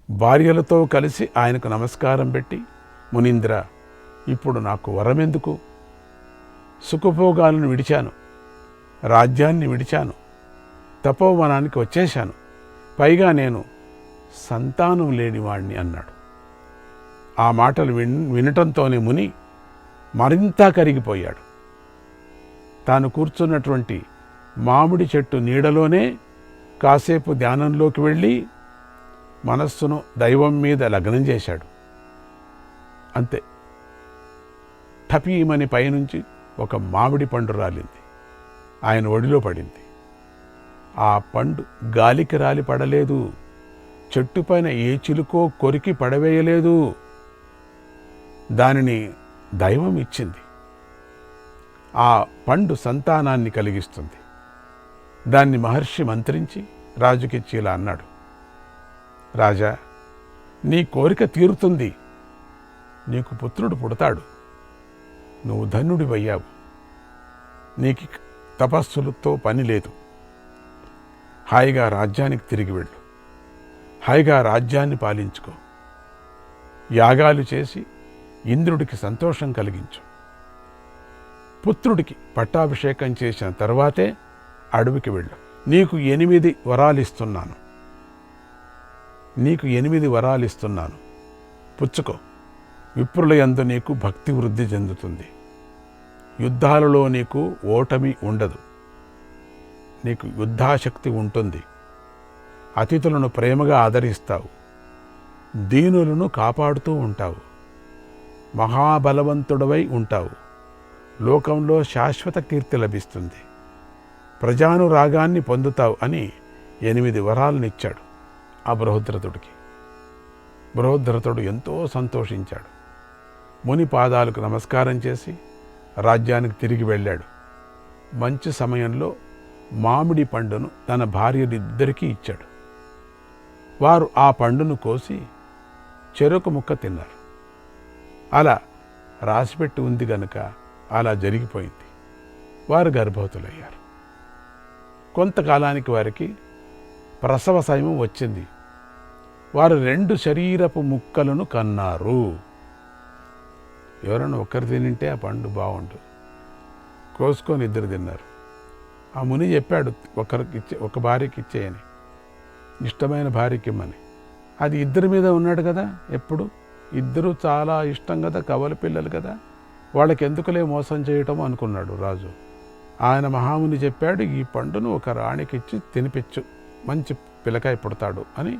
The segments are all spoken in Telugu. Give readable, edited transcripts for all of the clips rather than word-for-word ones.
భార్యలతో కలిసి ఆయనకు నమస్కారం పెట్టి, మునీంద్ర, ఇప్పుడు నాకు వరమెందుకు? సుఖభోగాలను విడిచాను, రాజ్యాన్ని విడిచాను, తపోవనానికి వచ్చేశాను, పైగా నేను సంతానం లేనివాణ్ణి అన్నాడు. ఆ మాటలు వినటంతోనే ముని మరింత కరిగిపోయాడు. తాను కూర్చున్నటువంటి మామిడి చెట్టు నీడలోనే కాసేపు ధ్యానంలోకి వెళ్ళి మనస్సును దైవం మీద లగ్నం చేశాడు. అంతే, టపీమని పైనుంచి ఒక మామిడి పండు రాలింది, ఆయన ఒడిలో పడింది. ఆ పండు గాలికి రాలి పడలేదు, చెట్టుపైన ఏ చిలుకో కొరికి పడవేయలేదు, దానిని దైవం ఇచ్చింది. ఆ పండు సంతానాన్ని కలిగిస్తుంది. దాన్ని మహర్షి మంత్రించి రాజుకిచ్చి ఇలా అన్నాడు, రాజా, నీ కోరిక తీరుతుంది, నీకు పుత్రుడు పుడతాడు, నువ్వు ధన్యుడివయ్యావు, నీకు తపస్సులతో పని లేదు, హాయిగా రాజ్యానికి తిరిగి వెళ్ళు, హాయిగా రాజ్యాన్ని పాలించుకో, యాగాలు చేసి ఇంద్రుడికి సంతోషం కలిగించు, పుత్రుడికి పట్టాభిషేకం చేసిన తర్వాతే అడవికి వెళ్ళు, నీకు 8 వరాలిస్తున్నాను, నీకు 8 వరాలిస్తున్నాను, పుచ్చుకో, విప్రుల యందు నీకు భక్తి వృద్ధి చెందుతుంది, యుద్ధాలలో నీకు ఓటమి ఉండదు, నీకు యుద్ధాశక్తి ఉంటుంది, అతిథులను ప్రేమగా ఆదరిస్తావు, దీనులను కాపాడుతూ ఉంటావు, మహాబలవంతుడవై ఉంటావు, లోకంలో శాశ్వత కీర్తి లభిస్తుంది, ప్రజానురాగాన్ని పొందుతావు అని 8 వరాలనిచ్చాడు ఆ బృహద్రథుడికి. బృహద్రథుడు ఎంతో సంతోషించాడు. ముని పాదాలకు నమస్కారం చేసి రాజ్యానికి తిరిగి వెళ్ళాడు. మంచి సమయంలో మామిడి పండును తన భార్యలిద్దరికీ ఇచ్చాడు. వారు ఆ పండును కోసి చెరకు ముక్క తిన్నారు. అలా రాసిపెట్టి ఉంది గనుక అలా జరిగిపోయింది. వారు గర్భవతులయ్యారు. కొంతకాలానికి వారికి ప్రసవ సమయం వచ్చింది. వారు 2 శరీరపు ముక్కలను కన్నారు. ఎవరైనా ఒక్కరు తినింటే ఆ పండు బాగుండు, కోసుకొని 2 తిన్నారు. ఆ ముని చెప్పాడు, ఒక భార్యకి ఇచ్చేయని, ఇష్టమైన భార్యకి ఇమ్మని. అది 2 మీద ఉన్నాడు కదా, ఎప్పుడు 2 చాలా ఇష్టం కదా, కవల పిల్లలు కదా, వాళ్ళకి ఎందుకులే మోసం చేయటం అనుకున్నాడు రాజు. ఆయన మహాముని చెప్పాడు, ఈ పండును ఒక రాణికి ఇచ్చి తినిపించు, మంచి పిల్లకాయ పుడతాడు అని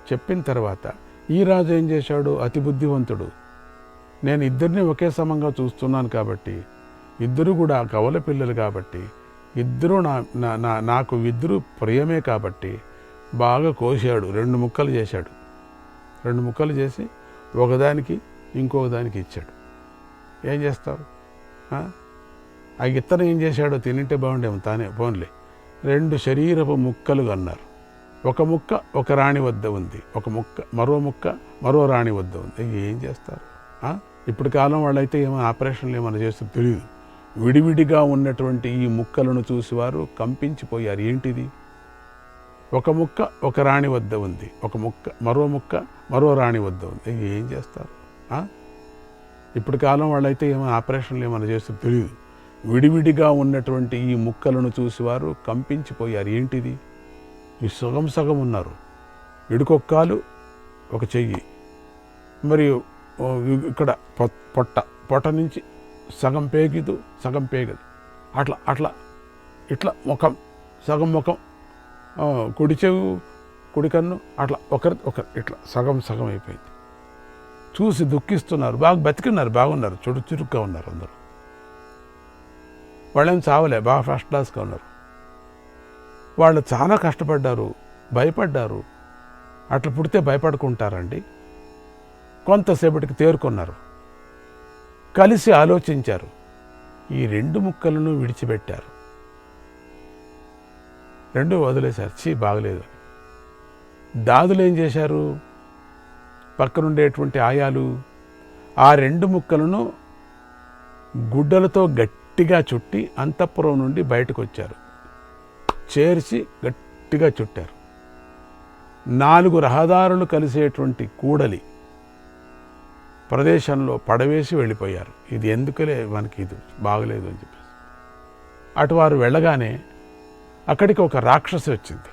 చెప్పిన తర్వాత ఈ రాజు ఏం చేశాడు, అతి బుద్ధివంతుడు, నేను 2 ఒకే సమంగా చూస్తున్నాను కాబట్టి, 2 కూడా కవల పిల్లలు కాబట్టి, 2 నాకు 2 ప్రియమే కాబట్టి బాగా కోసాడు, 2 ముక్కలు చేశాడు. 2 ముక్కలు చేసి ఒకదానికి ఇంకొక దానికి ఇచ్చాడు. ఏం చేస్తావు? ఆ ఇత్తనం ఏం చేశాడో తినింటే బాగుండేమో, తానే పోన్లే. 2 శరీరపు ముక్కలు అన్నారు. ఒక ముక్క ఒక రాణి వద్ద ఉంది, ఒక ముక్క మరో రాణి వద్ద ఉంది. ఏం చేస్తారు? ఇప్పుడు కాలం వాళ్ళైతే ఏమో ఆపరేషన్లు ఏమైనా చేస్తే తెలియదు. విడివిడిగా ఉన్నటువంటి ఈ ముక్కలను చూసి వారు కంపించిపోయారు. ఏంటిది? ఒక ముక్క ఒక రాణి వద్ద ఉంది, ఒక ముక్క మరో రాణి వద్ద ఉంది. ఏం చేస్తారు? ఇప్పుడు కాలం వాళ్ళైతే ఏమో ఆపరేషన్లు ఏమైనా చేస్తే తెలియదు. విడివిడిగా ఉన్నటువంటి ఈ ముక్కలను చూసి వారు కంపించిపోయారు. ఏంటిది? ఈ సగం ఉన్నారు. ఇడుకొక్కాలు, ఒక చెయ్యి, మరియు ఇక్కడ పొట్ట నుంచి సగం పేగిదు, సగం పేగదు, ఇట్లా ముఖం, సగం ముఖం, కుడి చెవు, కుడి కన్ను, అట్లా ఒకరి ఇట్లా సగం అయిపోయింది. చూసి దుఃఖిస్తున్నారు. బాగా బతికున్నారు, బాగున్నారు, చురుగ్గా ఉన్నారు అందరూ. వాళ్ళేం చావలే, బాగా ఫస్ట్ క్లాస్గా ఉన్నారు. వాళ్ళు చాలా కష్టపడ్డారు, భయపడ్డారు. అట్లా పుడితే భయపడుకుంటారండి. కొంతసేపటికి తేరుకున్నారు, కలిసి ఆలోచించారు, ఈ 2 ముక్కలను విడిచిపెట్టారు, 2 వదిలేశారు. బాగలేదు. దాదులు ఏం చేశారు? పక్కనుండేటువంటి ఆయాలు ఆ 2 ముక్కలను గుడ్డలతో గట్టిగా చుట్టి అంతఃపురం నుండి బయటకు వచ్చారు. చేర్చి గట్టిగా చుట్టారు. 4 రహదారులు కలిసేటువంటి కూడలి ప్రదేశంలో పడవేసి వెళ్ళిపోయారు. ఇది ఎందుకులే మనకి, ఇది బాగలేదు అని చెప్పేసి. అటు వారు వెళ్ళగానే అక్కడికి ఒక రాక్షసి వచ్చింది.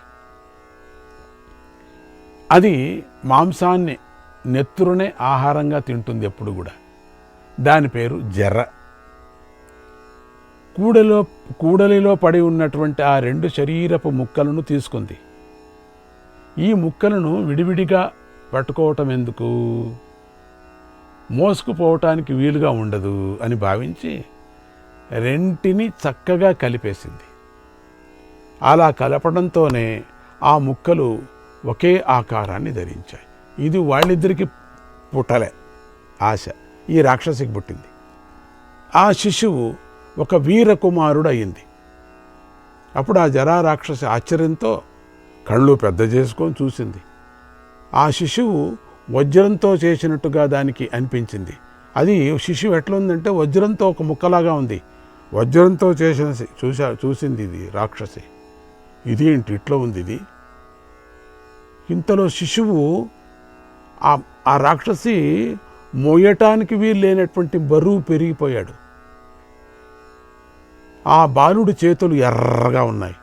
అది మాంసాన్ని, నెత్తురునే ఆహారంగా తింటుంది ఎప్పుడు కూడా. దాని పేరు జర్ర. కూడలిలో పడి ఉన్నటువంటి ఆ 2 శరీరపు ముక్కలను తీసుకుంది. ఈ ముక్కలను విడివిడిగా పట్టుకోవటం ఎందుకు, మోసుకుపోవటానికి వీలుగా ఉండదు అని భావించి రెంటిని చక్కగా కలిపేసింది. అలా కలపడంతోనే ఆ ముక్కలు ఒకే ఆకారాన్ని ధరించాయి. ఇది వాళ్ళిద్దరికి పుట్టలే ఆశ, ఈ రాక్షసికి పుట్టింది. ఆ శిశువు ఒక వీరకుమారుడు అయింది. అప్పుడు ఆ జరా రాక్షసి ఆశ్చర్యంతో కళ్ళు పెద్ద చేసుకొని చూసింది. ఆ శిశువు వజ్రంతో చేసినట్టుగా దానికి అనిపించింది. అది శిశువు ఎట్లుందంటే వజ్రంతో ఒక ముక్కలాగా ఉంది. వజ్రంతో చేసిన చూసింది ఇది రాక్షసి. ఇది ఏంటి ఇట్లా ఉంది ఇది. ఇంతలో శిశువు ఆ రాక్షసి మోయటానికి వీలు లేనటువంటి బరువు పెరిగిపోయాడు. ఆ బాలుడి చేతులు ఎర్రగా ఉన్నాయి.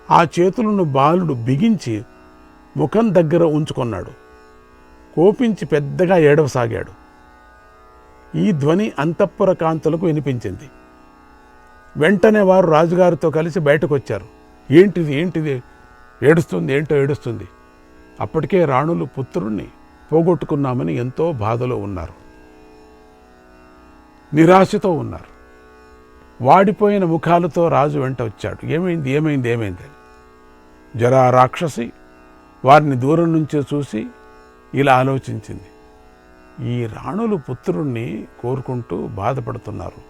ఆ చేతులను బాలుడు బిగించి ముఖం దగ్గర ఉంచుకున్నాడు. కోపించి పెద్దగా ఏడవసాగాడు. ఈ ధ్వని అంతఃపుర కాంతులకు వినిపించింది. వెంటనే వారు రాజుగారితో కలిసి బయటకు వచ్చారు. ఏంటిది ఏంటిది, ఏడుస్తుంది, ఏంటో ఏడుస్తుంది. అప్పటికే రాణులు పుత్రుణ్ణి పోగొట్టుకున్నామని ఎంతో బాధలో ఉన్నారు, నిరాశతో ఉన్నారు. వాడిపోయిన ముఖాలతో రాజు వెంట వచ్చాడు. ఏమైంది ఏమైంది ఏమైంది అని. జరా రాక్షసి వారిని దూరం నుంచే చూసి ఇలా ఆలోచించింది. ఈ రాణులు పుత్రుణ్ణి కోరుకుంటూ బాధపడుతున్నారు.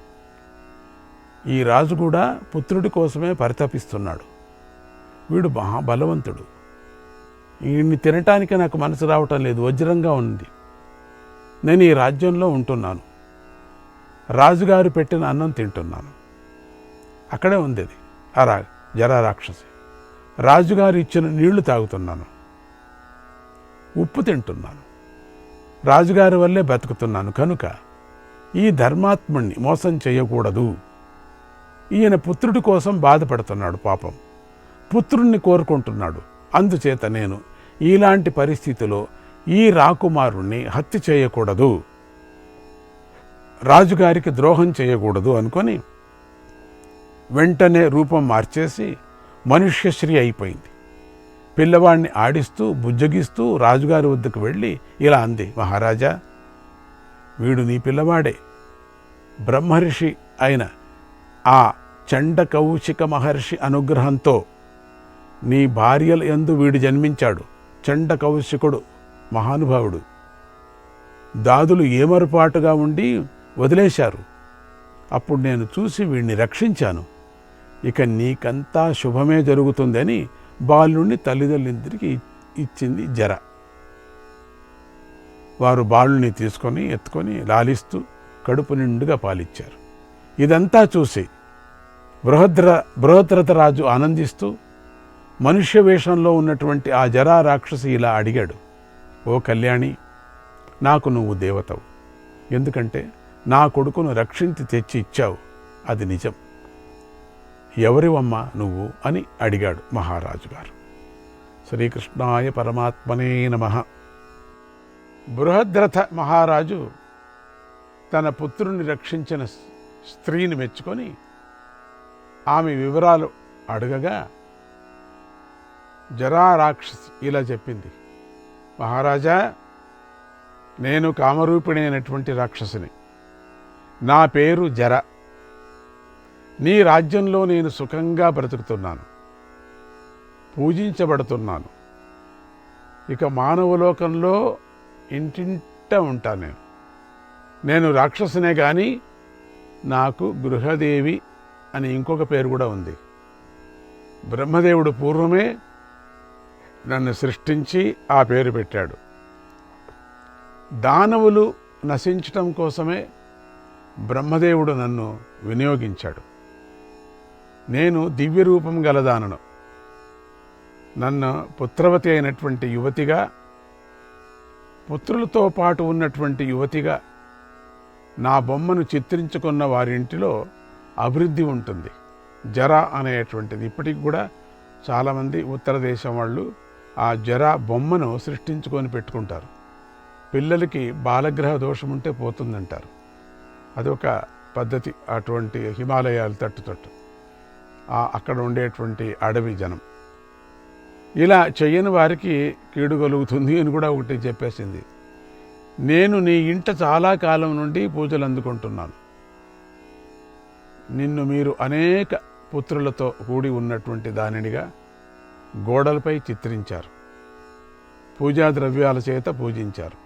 ఈ రాజు కూడా పుత్రుడి కోసమే పరితపిస్తున్నాడు. వీడు బలవంతుడు. వీడిని తినటానికి నాకు మనసు రావటం లేదు, వజ్రంగా ఉంది. నేను ఈ రాజ్యంలో ఉంటున్నాను, రాజుగారు పెట్టిన అన్నం తింటున్నాను. అక్కడే ఉంది అది జరా రాక్షసి. రాజుగారు ఇచ్చిన నీళ్లు తాగుతున్నాను, ఉప్పు తింటున్నాను, రాజుగారి వల్లే బతుకుతున్నాను. కనుక ఈ ధర్మాత్ముణ్ణి మోసం చేయకూడదు. ఈయన పుత్రుడి కోసం బాధపడుతున్నాడు, పాపం పుత్రుణ్ణి కోరుకుంటున్నాడు. అందుచేత నేను ఇలాంటి పరిస్థితిలో ఈ రాకుమారుణ్ణి హత్య చేయకూడదు, రాజుగారికి ద్రోహం చేయకూడదు అనుకొని వెంటనే రూపం మార్చేసి మనుష్యశ్రీ అయిపోయింది. పిల్లవాడిని ఆడిస్తూ బుజ్జగిస్తూ రాజుగారి వద్దకు వెళ్ళి ఇలా అంది. మహారాజా, వీడు నీ పిల్లవాడే. బ్రహ్మర్షి అయిన ఆ చండకౌశిక మహర్షి అనుగ్రహంతో నీ భార్యల యందు వీడు జన్మించాడు. చండకౌశికుడు మహానుభావుడు. దాదులు ఏమరుపాటుగా ఉండి వదిలేశారు. అప్పుడు నేను చూసి వీడిని రక్షించాను. ఇక నీకంతా శుభమే జరుగుతుందని బాలుణ్ణి తల్లిదండ్రులిద్దరికి ఇచ్చింది జర. వారు బాలుని తీసుకొని ఎత్తుకొని లాలిస్తూ కడుపు నిండుగా పాలిచ్చారు. ఇదంతా చూసి బృహద్రథ రాజు ఆనందిస్తూ మనుష్య వేషంలో ఉన్నటువంటి ఆ జరా రాక్షసి ఇలా అడిగాడు. ఓ కళ్యాణి, నాకు నువ్వు దేవతవు. ఎందుకంటే నా కొడుకును రక్షించి తెచ్చి ఇచ్చావు, అది నిజం. ఎవరివమ్మా నువ్వు అని అడిగాడు మహారాజు గారు. శ్రీకృష్ణాయ పరమాత్మనే నమః. బృహద్రథ మహారాజు తన పుత్రుని రక్షించిన స్త్రీని మెచ్చుకొని ఆమె వివరాలు అడగగా జరా రాక్షసి ఇలా చెప్పింది. మహారాజా, నేను కామరూపిణి అయినటువంటి రాక్షసిని. నా పేరు జర. నీ రాజ్యంలో నేను సుఖంగా బ్రతుకుతున్నాను, పూజించబడుతున్నాను. ఇక మానవలోకంలో ఇంటింట ఉంటాను. నేను రాక్షసునే కానీ నాకు గృహదేవి అని ఇంకొక పేరు కూడా ఉంది. బ్రహ్మదేవుడు పూర్వమే నన్ను సృష్టించి ఆ పేరు పెట్టాడు. దానవులు నశించటం కోసమే బ్రహ్మదేవుడు నన్ను వినియోగించాడు. నేను దివ్య రూపం గలదానను. నన్ను పుత్రవతి అయినటువంటి యువతిగా, పుత్రులతో పాటు ఉన్నటువంటి యువతిగా నా బొమ్మను చిత్రించుకున్న వారింటిలో అభివృద్ధి ఉంటుంది. జర అనేటువంటిది ఇప్పటికి కూడా చాలామంది ఉత్తర దేశం వాళ్ళు ఆ జర బొమ్మను సృష్టించుకొని పెట్టుకుంటారు. పిల్లలకి బాలగ్రహ దోషం ఉంటే పోతుందంటారు. అదొక పద్ధతి. అటువంటి హిమాలయాలు తట్టు అక్కడ ఉండేటువంటి అడవి జనం ఇలా చెయ్యని వారికి కీడు కలుగుతుంది అని కూడా ఒకటి చెప్పేసింది. నేను నీ ఇంట చాలా కాలం నుండి పూజలు అందుకుంటున్నాను. నిన్ను మీరు అనేక పుత్రులతో కూడి ఉన్నటువంటి దానినిగా గోడలపై చిత్రించారు. పూజా ద్రవ్యాల చేత పూజించారు.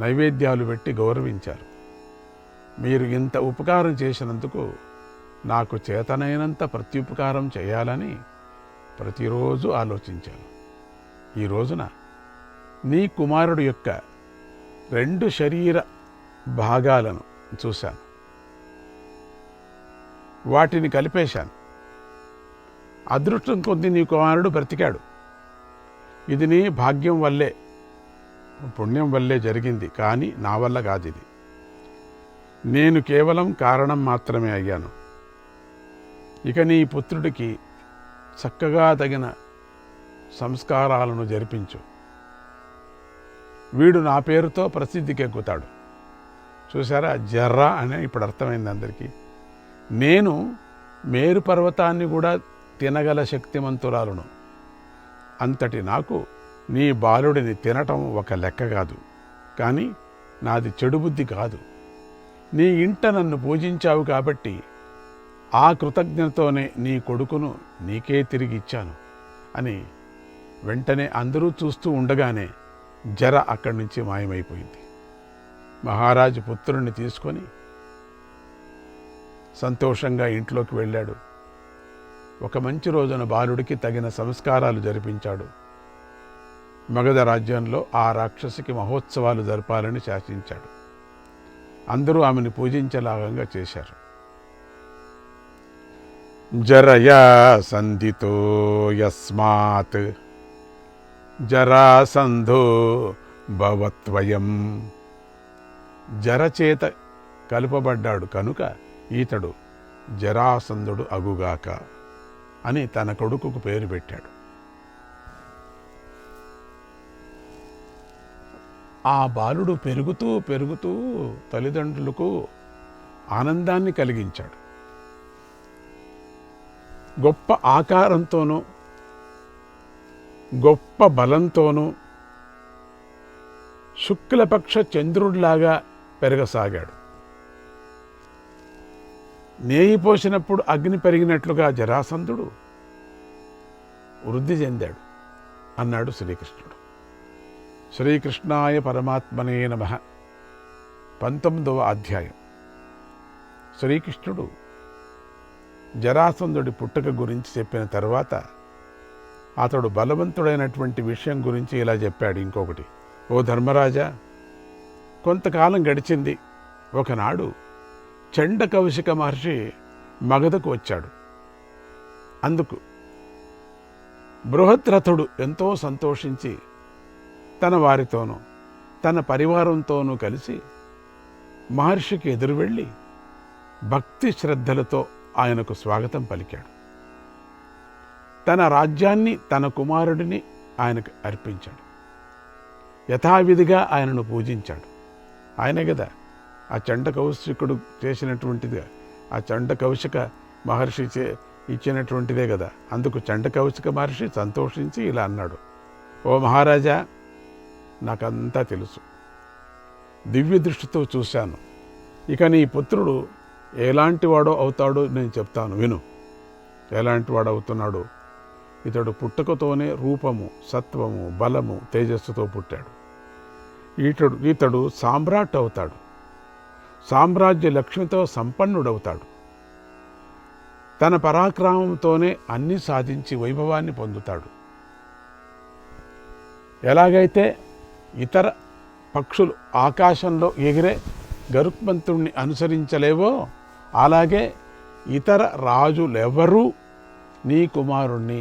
నైవేద్యాలు పెట్టి గౌరవించారు. మీరు ఇంత ఉపకారం చేసినందుకు నాకు చేతనైనంత ప్రత్యుపకారం చేయాలని ప్రతిరోజు ఆలోచించాను. ఈ రోజున నీ కుమారుడు యొక్క 2 శరీర భాగాలను చూశాను. వాటిని కలిపేశాను. అదృష్టం కొద్దీ నీ కుమారుడు బ్రతికాడు. ఇది నీ భాగ్యం వల్లే, పుణ్యం వల్లే జరిగింది, కానీ నా వల్ల కాదు. ఇది నేను కేవలం కారణం మాత్రమే అయ్యాను. ఇక నీ పుత్రుడికి చక్కగా తగిన సంస్కారాలను జరిపించు. వీడు నా పేరుతో ప్రసిద్ధికి ఎక్కుతాడు. చూసారా, జర్రా అనే ఇప్పుడు అర్థమైంది అందరికీ. నేను మేరు పర్వతాన్ని కూడా తినగల శక్తిమంతురాలను. అంతటి నాకు నీ బాలుడిని తినటం ఒక లెక్క కాదు. కానీ నాది చెడు బుద్ధి కాదు. నీ ఇంట నన్ను పూజించావు కాబట్టి ఆ కృతజ్ఞతతోనే నీ కొడుకును నీకే తిరిగి ఇచ్చాను అని వెంటనే అందరూ చూస్తూ ఉండగానే జర అక్కడి నుంచి మాయమైపోయింది. మహారాజు పుత్రుణ్ణి తీసుకొని సంతోషంగా ఇంట్లోకి వెళ్ళాడు. ఒక మంచి రోజున బాలుడికి తగిన సంస్కారాలు జరిపించాడు. మగధ రాజ్యంలో ఆ రాక్షసికి మహోత్సవాలు జరపాలని శాసించాడు. అందరూ ఆమెను పూజించలాగంగా చేశారు. జరయా సంధితో యస్మాత్ జరాసంధో భవత్వయం. జరచేత కలుపబడ్డాడు కనుక ఈతడు జరాసంధుడు అగుగాక అని తన కొడుకుకు పేరు పెట్టాడు. ఆ బాలుడు పెరుగుతూ పెరుగుతూ తల్లిదండ్రులకు ఆనందాన్ని కలిగించాడు. గొప్ప ఆకారంతోనూ గొప్ప బలంతోనూ శుక్లపక్ష చంద్రుడిలాగా పెరగసాగాడు. నేయి పోసినప్పుడు అగ్ని పెరిగినట్లుగా జరాసంధుడు వృద్ధి చెందాడు అన్నాడు శ్రీకృష్ణుడు. శ్రీకృష్ణాయ పరమాత్మనే నమః. 19వ అధ్యాయం. శ్రీకృష్ణుడు జరాసంధుడి పుట్టుక గురించి చెప్పిన తర్వాత అతడు బలవంతుడైనటువంటి విషయం గురించి ఇలా చెప్పాడు. ఇంకొకటి, ఓ ధర్మరాజా, కొంతకాలం గడిచింది. ఒకనాడు చండకౌశిక మహర్షి మగధకు వచ్చాడు. అందుకు బృహద్రథుడు ఎంతో సంతోషించి తన వారితోనూ తన పరివారంతోనూ కలిసి మహర్షికి ఎదురు వెళ్ళి భక్తి శ్రద్ధలతో ఆయనకు స్వాగతం పలికాడు. తన రాజ్యాన్ని, తన కుమారుడిని ఆయనకు అర్పించాడు. యథావిధిగా ఆయనను పూజించాడు. ఆయనే కదా ఆ చండకౌశికుడు చేసినటువంటిది, ఆ చండకౌశిక మహర్షి ఇచ్చినటువంటిదే కదా. అందుకు చండకౌశిక మహర్షి సంతోషించి ఇలా అన్నాడు, ఓ మహారాజా, నాకంతా తెలుసు, దివ్య దృష్టితో చూశాను. ఇక నీ పుత్రుడు ఎలాంటి వాడో అవుతాడో నేను చెప్తాను, విను. ఎలాంటి వాడు అవుతున్నాడు? ఇతడు పుట్టుకతోనే రూపము, సత్వము, బలము, తేజస్సుతో పుట్టాడు. ఇతడు సామ్రాట్ అవుతాడు. సామ్రాజ్య లక్ష్మితో సంపన్నుడవుతాడు. తన పరాక్రమంతోనే అన్నీ సాధించి వైభవాన్ని పొందుతాడు. ఎలాగైతే ఇతర పక్షులు ఆకాశంలో ఎగిరే గరుత్మంతుణ్ణి అనుసరించలేవో అలాగే ఇతర రాజులెవరూ నీ కుమారుణ్ణి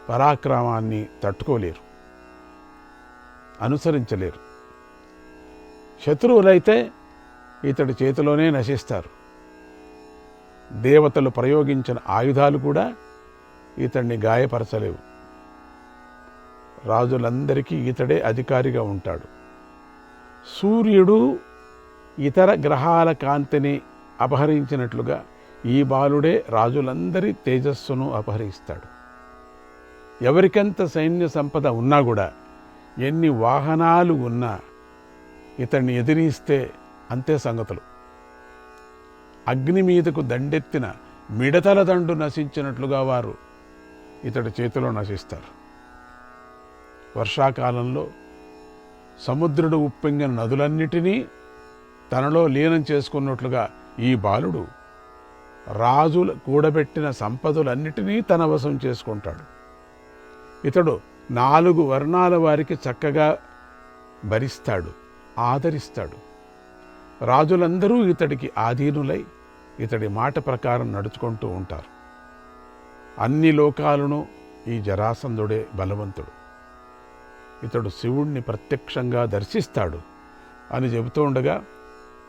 పరాక్రమాన్ని తట్టుకోలేరు, అనుసరించలేరు. శత్రువులైతే ఇతడి చేతిలోనే నశిస్తారు. దేవతలు ప్రయోగించిన ఆయుధాలు కూడా ఇతడిని గాయపరచలేవు. రాజులందరికీ ఇతడే అధికారిగా ఉంటాడు. సూర్యుడు ఇతర గ్రహాల కాంతిని అపహరించినట్లుగా ఈ బాలుడే రాజులందరి తేజస్సును అపహరిస్తాడు. ఎవరికెంత సైన్య సంపద ఉన్నా కూడా, ఎన్ని వాహనాలు ఉన్నా ఇతన్ని ఎదిరిస్తే అంతే సంగతులు. అగ్ని మీదకు దండెత్తిన మిడతల దండు నశించినట్లుగా వారు ఇతడి చేతిలో నశిస్తారు. వర్షాకాలంలో సముద్రుడు ఉప్పొంగిన నదులన్నిటినీ తనలో లీనం చేసుకున్నట్లుగా ఈ బాలుడు రాజులు కూడబెట్టిన సంపదలన్నిటినీ తన వశం చేసుకుంటాడు. ఇతడు 4 వర్ణాల వారికి చక్కగా భరిస్తాడు, ఆదరిస్తాడు. రాజులందరూ ఇతడికి ఆధీనులై ఇతడి మాట ప్రకారం నడుచుకుంటూ ఉంటారు. అన్ని లోకాలను ఈ జరాసంధుడే బలవంతుడు. ఇతడు శివుణ్ణి ప్రత్యక్షంగా దర్శిస్తాడు అని చెబుతూ ఉండగా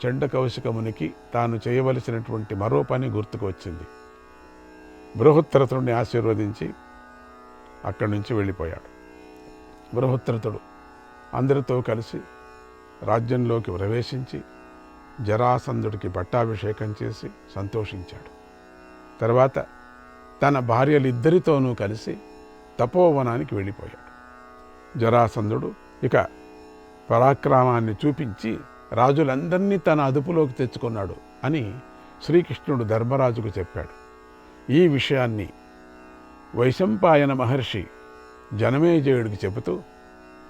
చండకౌశికమునికి తాను చేయవలసినటువంటి మరో పని గుర్తుకు వచ్చింది. బృహత్రథుడిని ఆశీర్వదించి అక్కడి నుంచి వెళ్ళిపోయాడు. బృహత్రథుడు అందరితో కలిసి రాజ్యంలోకి ప్రవేశించి జరాసంధుడికి పట్టాభిషేకం చేసి సంతోషించాడు. తర్వాత తన భార్యలిద్దరితోనూ కలిసి తపోవనానికి వెళ్ళిపోయాడు. జరాసంధుడు ఇక పరాక్రమాన్ని చూపించి రాజులందరినీ తన అదుపులోకి తెచ్చుకున్నాడు అని శ్రీకృష్ణుడు ధర్మరాజుకు చెప్పాడు. ఈ విషయాన్ని వైశంపాయన మహర్షి జనమేజయుడికి చెబుతూ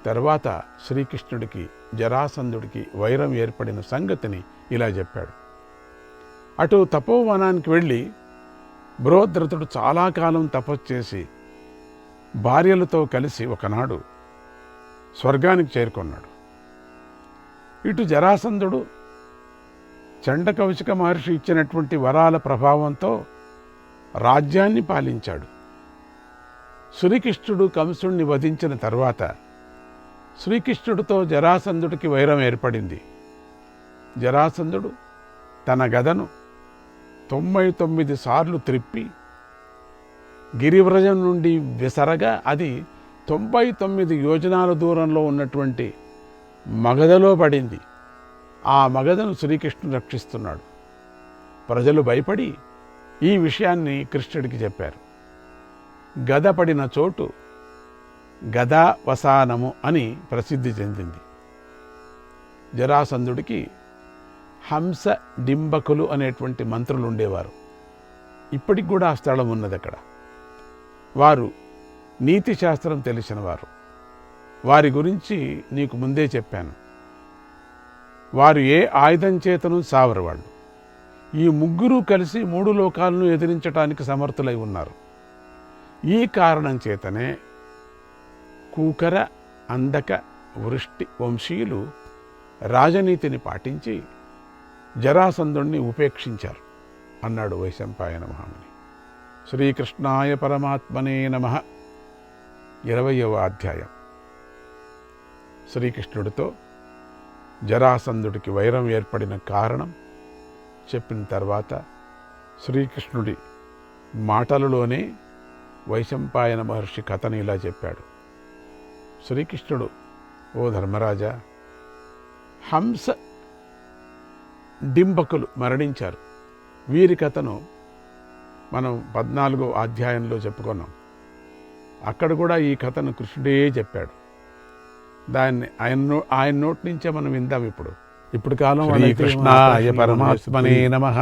తర్వాత శ్రీకృష్ణుడికి జరాసంధుడికి వైరం ఏర్పడిన సంగతిని ఇలా చెప్పాడు. అటు తపోవనానికి వెళ్ళి బృహద్రథుడు చాలా కాలం తపస్సు చేసి భార్యలతో కలిసి ఒకనాడు స్వర్గానికి చేరుకున్నాడు. ఇటు జరాసంధుడు చండకౌశిక మహర్షి ఇచ్చినటువంటి వరాల ప్రభావంతో రాజ్యాన్ని పాలించాడు. శ్రీకృష్ణుడు కంసుణ్ణి వధించిన తర్వాత శ్రీకృష్ణుడితో జరాసంధుడికి వైరం ఏర్పడింది. జరాసంధుడు తన గదను 99 సార్లు త్రిప్పి గిరివ్రజం నుండి విసరగా అది 99 యోజనాల దూరంలో ఉన్నటువంటి మగధలో పడింది. ఆ మగధను శ్రీకృష్ణుడు రక్షిస్తున్నాడు. ప్రజలు భయపడి ఈ విషయాన్ని కృష్ణుడికి చెప్పారు. గద పడిన చోటు గదావసానము అని ప్రసిద్ధి చెందింది. జరాసంధుడికి హంస డింబకులు అనేటువంటి మంత్రులు ఉండేవారు. ఇప్పటికి కూడా ఆ స్థలం ఉన్నది అక్కడ. వారు నీతి శాస్త్రం తెలిసిన వారు. వారి గురించి నీకు ముందే చెప్పాను. వారు ఏ ఆయుధం చేతను సావరు. వాళ్ళు ఈ ముగ్గురు కలిసి 3 లోకాలను ఎదిరించడానికి సమర్థులై ఉన్నారు. ఈ కారణం చేతనే కూకర, అందక, వృష్టి వంశీయులు రాజనీతిని పాటించి జరాసంధుణ్ణి ఉపేక్షించారు అన్నాడు వైశంపాయన మహాముని. శ్రీకృష్ణాయ పరమాత్మనే నమః. 20వ అధ్యాయం. శ్రీకృష్ణుడితో జరాసంధుడికి వైరం ఏర్పడిన కారణం చెప్పిన తర్వాత శ్రీకృష్ణుడి మాటలలోనే వైశంపాయన మహర్షి కథని ఇలా చెప్పాడు. శ్రీకృష్ణుడు, ఓ ధర్మరాజా, హంస డింబకులు మరణించారు. వీరి కథను మనం 14వ అధ్యాయంలో చెప్పుకున్నాం. అక్కడ కూడా ఈ కథను కృష్ణుడే చెప్పాడు. దాన్ని ఆయన నోటి నుంచే మనం విందాం. ఇప్పుడు కాలం శ్రీకృష్ణాయ పరమాత్మనే నమః.